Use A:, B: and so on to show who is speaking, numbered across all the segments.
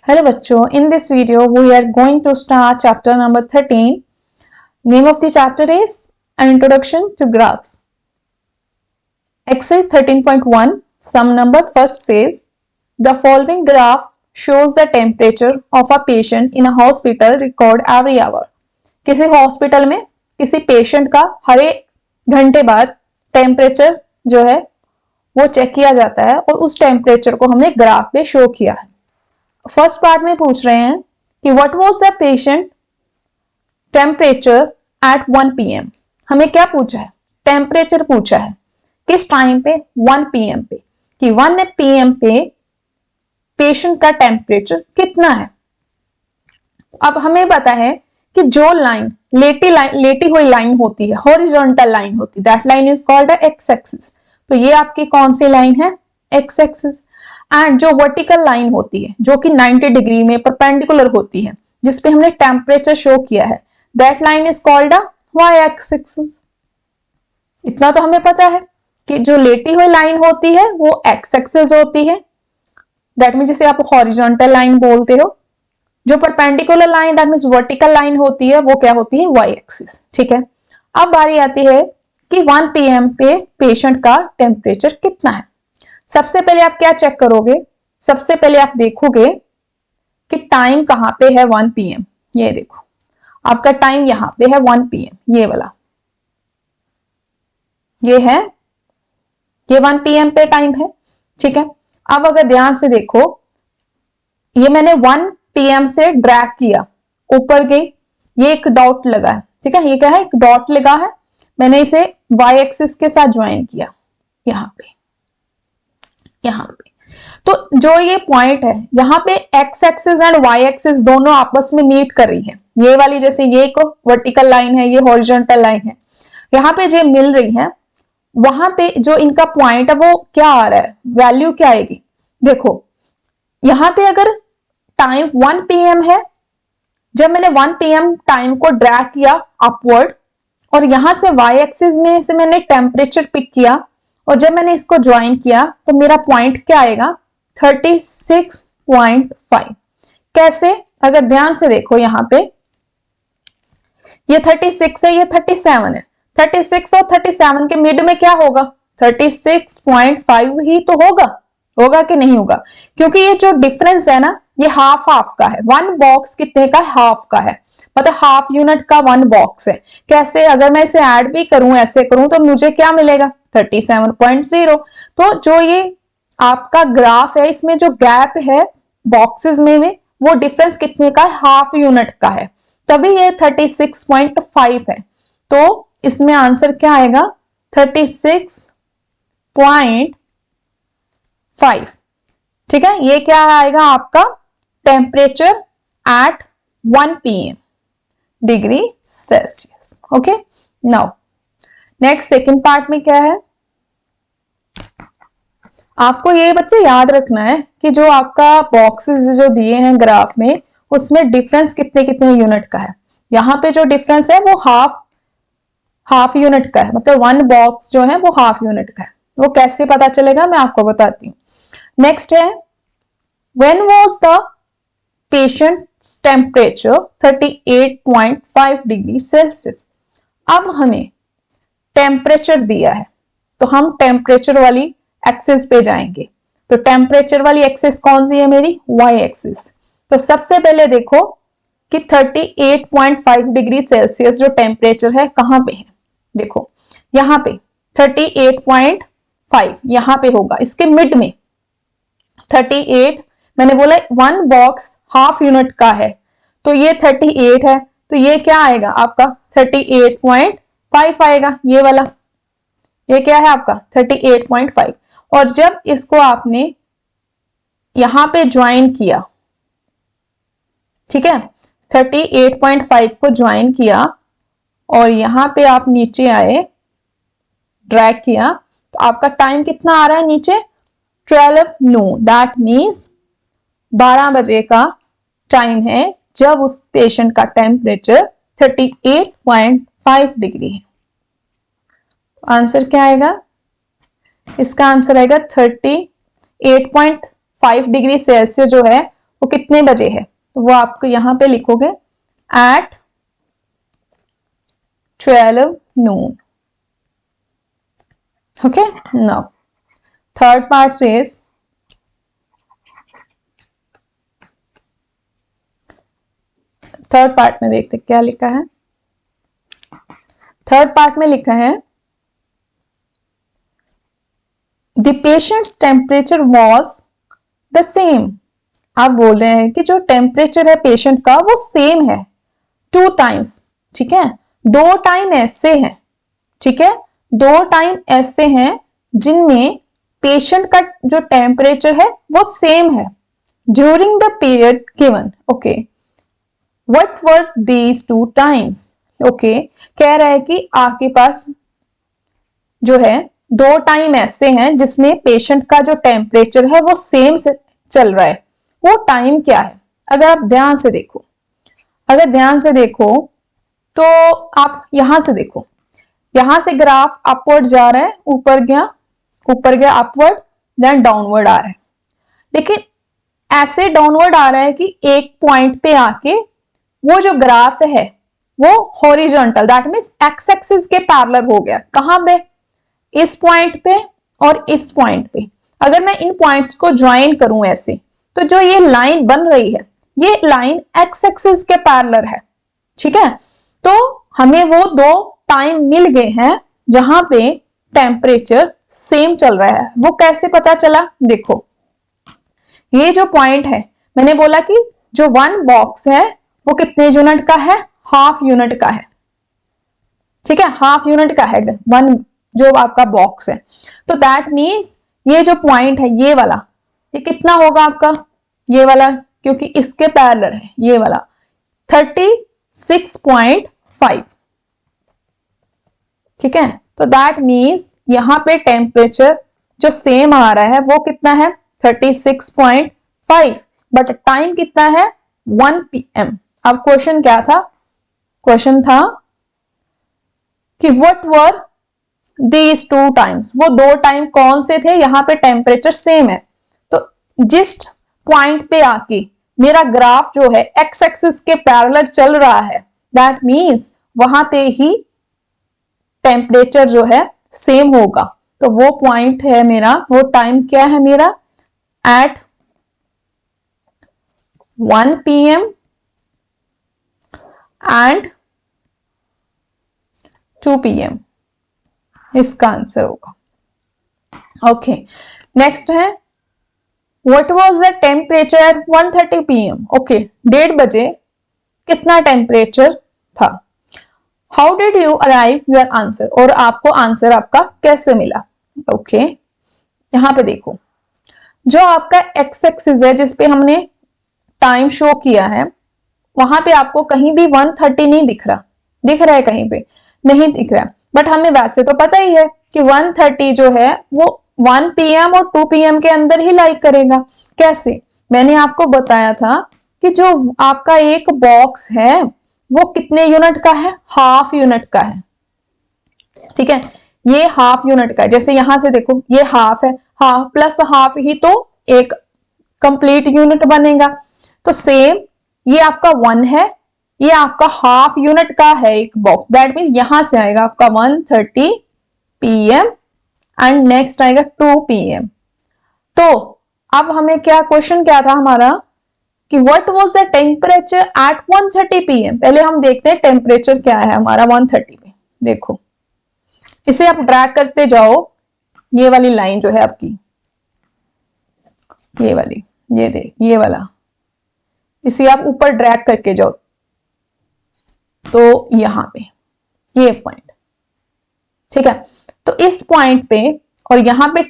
A: Hello बच्चों, in this video we are going to start chapter number 13. Name of the chapter is An Introduction to Graphs. Exercise 13.1 sum number first says the following graph shows the temperature of a patient in a hospital record every hour. किसी hospital में किसी patient का हर एक घंटे बाद temperature जो है वो चेक किया जाता है और उस टेम्परेचर को हमने ग्राफ पे शो किया है. फर्स्ट पार्ट में पूछ रहे हैं कि what was the patient temperature at 1 PM. हमें क्या पूछा है? टेम्परेचर पूछा है. किस टाइम पे? 1 PM पे. कि 1 PM पे पेशेंट का टेम्परेचर कितना है. अब हमें पता है कि जो लाइन लेटी हुई लाइन होती है, हॉरिजॉन्टल लाइन होती है, that line is called x axis. तो ये आपकी कौन सी लाइन है? X axis. एंड जो वर्टिकल लाइन होती है जो कि 90 डिग्री में परपेंडिकुलर होती है जिसपे हमने टेम्परेचर शो किया है, that line is called a Y axis. इतना तो हमें पता है कि जो लेटी हुई लाइन होती है वो एक्स एक्सिस होती है, दैट मीन जिसे आप हॉरिजॉन्टल लाइन बोलते हो. जो perpendicular line that means vertical line होती है वो क्या होती है? Y axis. ठीक है. अब बारी आती है कि 1 PM पे पेशेंट का टेम्परेचर कितना है. सबसे पहले आप क्या चेक करोगे? सबसे पहले आप देखोगे कि टाइम कहां पे है 1 PM. ये देखो आपका टाइम यहां पे है 1 PM. ये वाला ये है, ये 1 PM पे टाइम है. ठीक है. अब अगर ध्यान से देखो, ये मैंने 1 PM से ड्रैग किया, ऊपर गई, ये एक डॉट लगा है. ठीक है. ये क्या है? एक डॉट लगा है. मैंने इसे वाई एक्सिस के साथ ज्वाइन किया यहां पे. तो जो ये पॉइंट है यहाँ पे X axis and Y axis दोनों आपस में मीट कर रही है. ये वाली जैसे ये एक वर्टिकल लाइन है, ये हॉरिजॉन्टल लाइन है, यहाँ पे जो मिल रही है वहां पे जो इनका पॉइंट है वो क्या आ रहा है, वैल्यू क्या आएगी. देखो यहाँ पे अगर टाइम 1 PM है, जब मैंने 1 PM टाइम को ड्रैग किया अपवर्ड और यहां से वाई एक्सिस में से मैंने टेम्परेचर पिक किया और जब मैंने इसको ज्वाइन किया तो मेरा पॉइंट क्या आएगा? 36.5. कैसे? अगर ध्यान से देखो यहाँ पे ये 36 है, ये 37 है. 36 और 37 के मिड में क्या होगा? 36.5 ही तो होगा कि नहीं होगा? क्योंकि ये जो डिफरेंस है ना, ये हाफ हाफ का है. 1 बॉक्स कितने का? हाफ का है. मतलब हाफ यूनिट का 1 बॉक्स है. कैसे? अगर मैं इसे ऐड भी करूं, ऐसे करूं तो मुझे क्या मिलेगा? 37.0. तो जो ये आपका ग्राफ है इसमें जो गैप है बॉक्सेस में वो डिफरेंस कितने का है? हाफ यूनिट का है. तभी ये 36.5 है. तो इसमें आंसर क्या आएगा? 36.5. ठीक है. ये क्या आएगा आपका? Temperature at 1 PM degree Celsius. Okay. Now next second part में क्या है, आपको ये बच्चे याद रखना है कि जो आपका बॉक्सेस जो दिए हैं ग्राफ में उसमें डिफरेंस कितने कितने यूनिट का है. यहाँ पे जो डिफरेंस है वो हाफ यूनिट का है. मतलब 1 बॉक्स जो है वो हाफ यूनिट का है. वो कैसे पता चलेगा मैं आपको बताती हूँ. नेक्स्ट है when was the patients temperature 38.5 degree Celsius. अब हमें टेम्परेचर दिया है तो हम टेम्परेचर वाली एक्सिस पे जाएंगे. तो टेम्परेचर वाली एक्सिस कौन सी है मेरी? Y axis. तो सबसे पहले देखो कि 38.5 डिग्री सेल्सियस जो टेम्परेचर है कहां पे है. देखो यहां पे 38.5 यहां पे होगा, इसके मिड में 38. मैंने बोला 1 बॉक्स हाफ यूनिट का है तो ये 38 है. तो ये क्या आएगा आपका? 38.5 आएगा. ये वाला ये क्या है आपका? 38.5. और जब इसको आपने यहां पे ज्वाइन किया, ठीक है, 38.5 को ज्वाइन किया और यहां पे आप नीचे आए, ड्रैग किया, तो आपका टाइम कितना आ रहा है नीचे? 12 noon. दैट मीन्स 12 बजे का टाइम है जब उस पेशेंट का टेम्परेचर 38.5 डिग्री है. आंसर क्या आएगा? इसका आंसर आएगा 38.5 डिग्री सेल्सियस जो है वो कितने बजे है, तो वो आपको यहां पे लिखोगे at 12 noon. Okay, now third part says third part में देखते क्या लिखा है। थर्ड पार्ट में लिखा है the patients temperature was the same. आप बोल रहे हैं कि जो टेम्परेचर है पेशेंट का वो सेम है 2 times, ठीक है। 2 टाइम ऐसे हैं, ठीक है, 2 टाइम ऐसे हैं जिनमें पेशेंट का जो टेम्परेचर है वो सेम है during the period given. Okay, what were these 2 times? Okay, कह रहा है कि आपके पास जो है 2 टाइम ऐसे हैं जिसमें पेशेंट का जो टेम्परेचर है वो सेम से चल रहा है। वो टाइम क्या है? अगर आप ध्यान से देखो, अगर ध्यान से देखो तो आप यहां से देखो, यहां से ग्राफ अपवर्ड जा रहा है, ऊपर गया अपवर्ड, देन डाउनवर्ड आ रहा है। लेकिन ऐसे डाउनवर्ड आ रहा है कि एक पॉइंट पे आके वो जो ग्राफ है वो horizontal, that means x axis के पैरेलल हो गया। कहां पे? इस पॉइंट पे और इस पॉइंट पे। अगर मैं इन पॉइंट्स को ज्वाइन करूं ऐसे, तो जो ये लाइन बन रही है ये लाइन एक्स एक्सिस के पैरेलल है, ठीक है। तो हमें वो 2 टाइम मिल गए हैं जहां पे टेम्परेचर सेम चल रहा है। वो कैसे पता चला? देखो, ये जो पॉइंट है, मैंने बोला कि जो 1 बॉक्स है वो कितने यूनिट का है? हाफ यूनिट का है, ठीक है, हाफ यूनिट का है 1 जो आपका बॉक्स है। तो दैट मीन्स ये जो पॉइंट है ये वाला, ये कितना होगा आपका? ये वाला, क्योंकि इसके पैरेलल है ये वाला 36.5, ठीक है। तो दैट मीन्स यहां पे टेम्परेचर जो सेम आ रहा है वो कितना है? 36.5, बट टाइम कितना है? 1 PM। अब क्वेश्चन क्या था? क्वेश्चन था कि व्हाट वर दीज 2 टाइम्स? वो 2 टाइम कौन से थे? यहां पे टेम्परेचर सेम है, तो जिस पॉइंट पे आके मेरा ग्राफ जो है एक्स एक्सिस के पैरेलल चल रहा है, दैट मीन्स वहां पे ही टेम्परेचर जो है सेम होगा। तो वो पॉइंट है मेरा, वो टाइम क्या है मेरा? एट 1 PM एंड 2 PM, इसका आंसर होगा। ओके, नेक्स्ट है what was the temperature at 1:30 PM? Okay, 1:30 बजे कितना टेम्परेचर था? How did you arrive your answer? और आपको आंसर आपका कैसे मिला? ओके, यहां पे देखो, जो आपका एक्स एक्सिस है जिसपे हमने टाइम शो किया है, वहां पे आपको कहीं भी 1:30 नहीं दिख रहा। दिख रहा है? कहीं पे नहीं दिख रहा, बट हमें वैसे तो पता ही है कि 1:30 जो है वो 1 PM और 2 PM के अंदर ही लाइक करेगा। कैसे? मैंने आपको बताया था कि जो आपका एक बॉक्स है वो कितने यूनिट का है? हाफ यूनिट का है, ठीक है, ये हाफ यूनिट का है। जैसे यहां से देखो, ये हाफ है, हाफ प्लस हाफ ही तो एक कंप्लीट यूनिट बनेगा। तो सेम ये आपका 1 है, ये आपका हाफ यूनिट का है एक बॉक्स, दैट मीन्स यहां से आएगा आपका 1:30 PM एंड नेक्स्ट आएगा 2 PM। तो अब हमें क्या क्वेश्चन क्या था हमारा कि what was the temperature at 1:30 PM? पहले हम देखते हैं टेम्परेचर क्या है हमारा 1:30 पे। देखो, इसे आप ड्रैग करते जाओ, ये वाली लाइन जो है आपकी, ये वाली, ये वाला, इसे आप ऊपर ड्रैग करके जाओ तो यहां पे ये पॉइंट, ठीक है। तो इस पॉइंट पे और यहां पे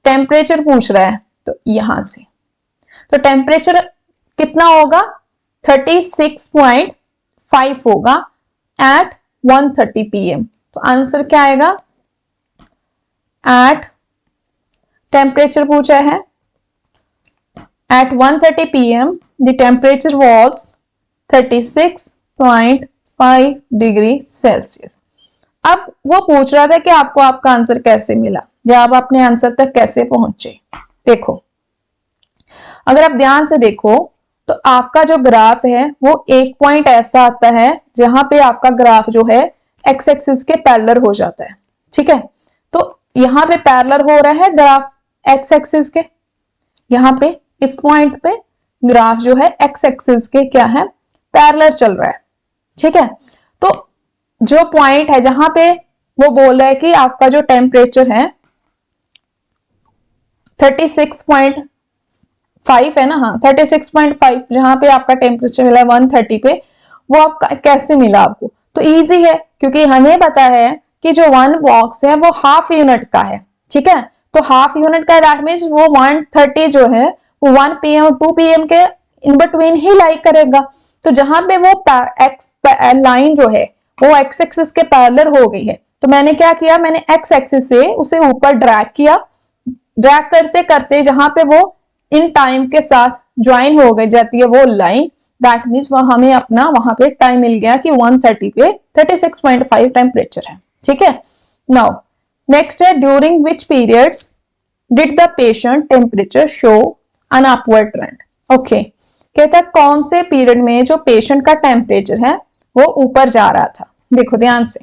A: टेम्परेचर पूछ रहा है, तो यहां से तो टेम्परेचर कितना होगा? 36.5 होगा एट 1:30 PM। तो आंसर क्या आएगा? एट टेम्परेचर पूछा है, at 1:30 PM the temperature was 36.5 degree Celsius. अब वो पूछ रहा था कि आपको आपका आंसर कैसे मिला, या आप अपने आंसर तक कैसे पहुंचे। देखो, अगर आप ध्यान से देखो तो आपका जो ग्राफ है वो एक पॉइंट ऐसा आता है जहां पे आपका ग्राफ जो है एक्स एक्सिस के पैरेलल हो जाता है। ठीक है, तो यहाँ पे पैरेलल हो रहा है ग्राफ एक्स एक्सिस के, यहाँ पे इस पॉइंट पे ग्राफ जो है एक्स एक्सिस के क्या है, पैरेलल चल रहा है। ठीक है, तो जो पॉइंट है जहां पे वो बोल रहा है कि आपका जो टेम्परेचर है 36.5 है ना, हाँ 36.5, जहां पे आपका टेम्परेचर मिला 130 पे, वो आपका कैसे मिला आपको? तो इजी है, क्योंकि हमें पता है कि जो वन बॉक्स है वो हाफ यूनिट का है। ठीक है, तो हाफ यूनिट का दैट मीन्स वो 130 जो है वो 1 PM और 2 PM के इन बिटवीन ही लाई करेगा। तो जहां पे वो एक्स लाइन जो है वो एक्स एक्सिस के पैरेलल हो गई है, तो मैंने क्या किया, मैंने एक्स एक्सिस से उसे ऊपर ड्रैग किया, ड्रैग करते करते जहां पे वो इन टाइम के साथ ज्वाइन हो गई जाती है वो लाइन, दैट मीन्स वो हमें अपना वहां पे टाइम मिल गया कि 130 पे 36.5 टेम्परेचर है। ठीक है, नाउ नेक्स्ट है during which periods did the patient temperature show an upward trend. Okay, कहता है कौन से पीरियड में जो पेशेंट का टेम्परेचर है वो ऊपर जा रहा था। देखो ध्यान से,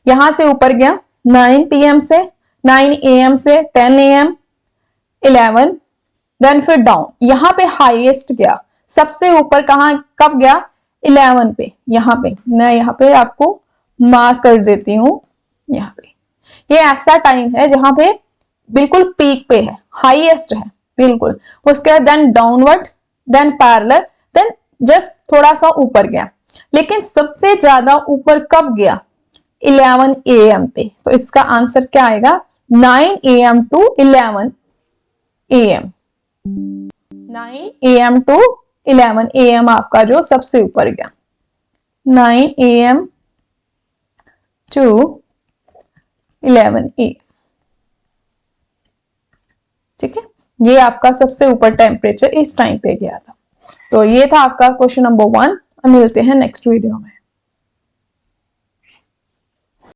A: यहां से ऊपर गया 9 PM से, 9 AM से 10 AM 11, देन फिर डाउन, यहाँ पे हाईएस्ट गया, सबसे ऊपर कहाँ कब गया, 11 पे। यहाँ पे मैं यहाँ पे आपको मार्क कर देती हूँ, यहाँ पे ये ऐसा टाइम है जहां पे बिल्कुल पीक पे है, हाईएस्ट है बिल्कुल। उसके बाद then downward, then parallel, then just थोड़ा सा ऊपर गया, लेकिन सबसे ज्यादा ऊपर कब गया, 11 AM पे। तो इसका आंसर क्या आएगा, 9 AM to 11 AM, 9 AM to 11 AM आपका जो सबसे ऊपर गया, 9 AM टू 11 AM। ठीक है, ये आपका सबसे ऊपर टेम्परेचर इस टाइम पे गया था। तो ये था आपका क्वेश्चन नंबर 1। मिलते हैं नेक्स्ट वीडियो में।